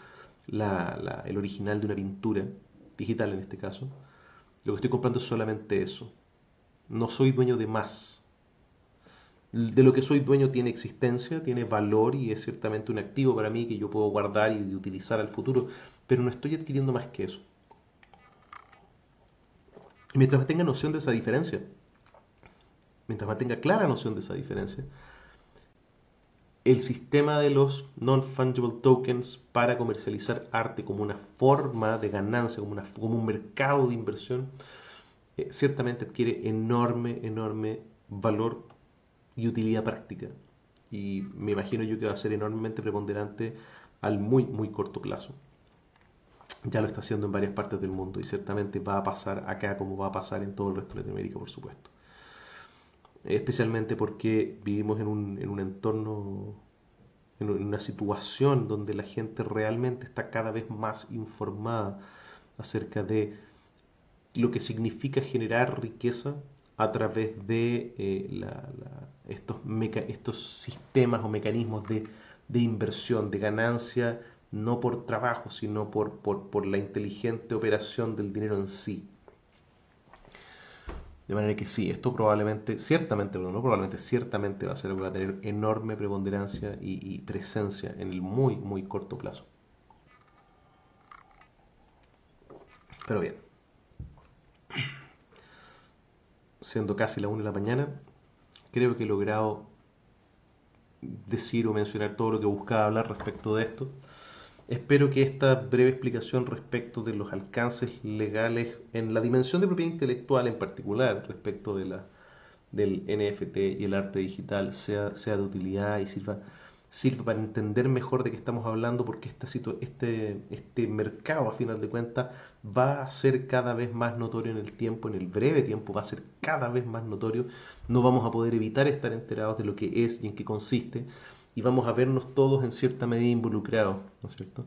el original de una pintura, digital en este caso, lo que estoy comprando es solamente eso. No soy dueño de más. De lo que soy dueño tiene existencia, tiene valor y es ciertamente un activo para mí que yo puedo guardar y utilizar al futuro, pero no estoy adquiriendo más que eso. Y mientras tenga noción de esa diferencia, mientras tenga clara noción de esa diferencia, el sistema de los non-fungible tokens para comercializar arte como una forma de ganancia, como un mercado de inversión, ciertamente adquiere enorme valor y utilidad práctica. Y me imagino yo que va a ser enormemente preponderante al muy corto plazo. Ya lo está haciendo en varias partes del mundo y ciertamente va a pasar acá como va a pasar en todo el resto de Latinoamérica, por supuesto. Especialmente porque vivimos en un entorno, en una situación donde la gente realmente está cada vez más informada acerca de lo que significa generar riqueza a través de estos sistemas o mecanismos de inversión, de ganancia, no por trabajo, sino por la inteligente operación del dinero en sí. De manera que sí, esto probablemente, ciertamente, pero no probablemente, ciertamente va a ser algo que va a tener enorme preponderancia y presencia en el muy corto plazo. Pero bien, siendo casi la 1 de la mañana, creo que he logrado decir o mencionar todo lo que buscaba hablar respecto de esto. Espero que esta breve explicación respecto de los alcances legales en la dimensión de propiedad intelectual en particular, respecto del NFT y el arte digital, sea de utilidad y sirva para entender mejor de qué estamos hablando, porque este mercado, a final de cuentas, va a ser cada vez más notorio en el tiempo, en el breve tiempo va a ser cada vez más notorio. No vamos a poder evitar estar enterados de lo que es y en qué consiste, y vamos a vernos todos en cierta medida involucrados, ¿no es cierto?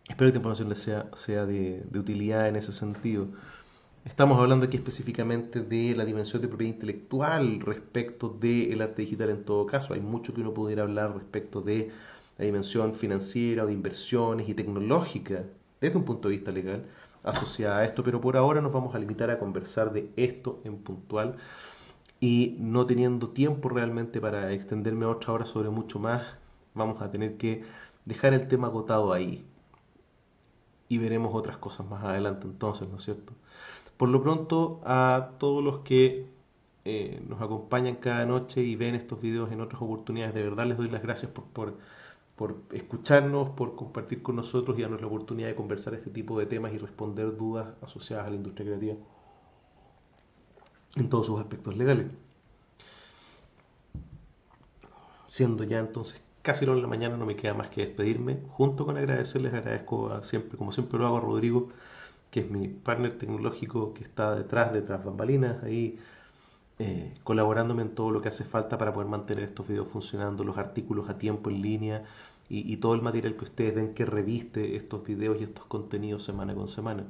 Espero que esta información les sea de utilidad en ese sentido. Estamos hablando aquí específicamente de la dimensión de propiedad intelectual respecto del arte digital en todo caso. Hay mucho que uno pudiera hablar respecto de la dimensión financiera o de inversiones y tecnológica desde un punto de vista legal asociada a esto, pero por ahora nos vamos a limitar a conversar de esto en puntual y no teniendo tiempo realmente para extenderme otra hora sobre mucho más, vamos a tener que dejar el tema agotado ahí y veremos otras cosas más adelante entonces, ¿no es cierto? Por lo pronto, a todos los que nos acompañan cada noche y ven estos videos en otras oportunidades, de verdad les doy las gracias por escucharnos, por compartir con nosotros y darnos la oportunidad de conversar este tipo de temas y responder dudas asociadas a la industria creativa en todos sus aspectos legales. Siendo ya entonces casi la hora de la mañana, no me queda más que despedirme, junto con agradecerles, agradezco siempre, como siempre lo hago, a Rodrigo, que es mi partner tecnológico que está detrás bambalinas, ahí colaborándome en todo lo que hace falta para poder mantener estos videos funcionando, los artículos a tiempo en línea y todo el material que ustedes ven que reviste estos videos y estos contenidos semana con semana.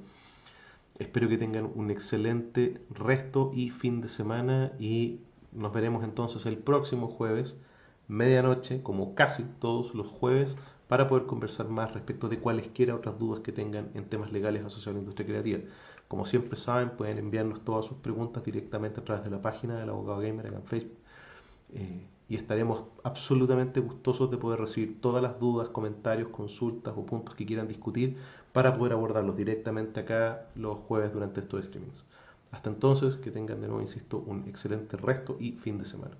Espero que tengan un excelente resto y fin de semana y nos veremos entonces el próximo jueves, medianoche, como casi todos los jueves, para poder conversar más respecto de cualesquiera otras dudas que tengan en temas legales asociados a la industria creativa. Como siempre saben, pueden enviarnos todas sus preguntas directamente a través de la página del Abogado Gamer en Facebook. Y estaremos absolutamente gustosos de poder recibir todas las dudas, comentarios, consultas o puntos que quieran discutir para poder abordarlos directamente acá los jueves durante estos streamings. Hasta entonces, que tengan de nuevo, insisto, un excelente resto y fin de semana.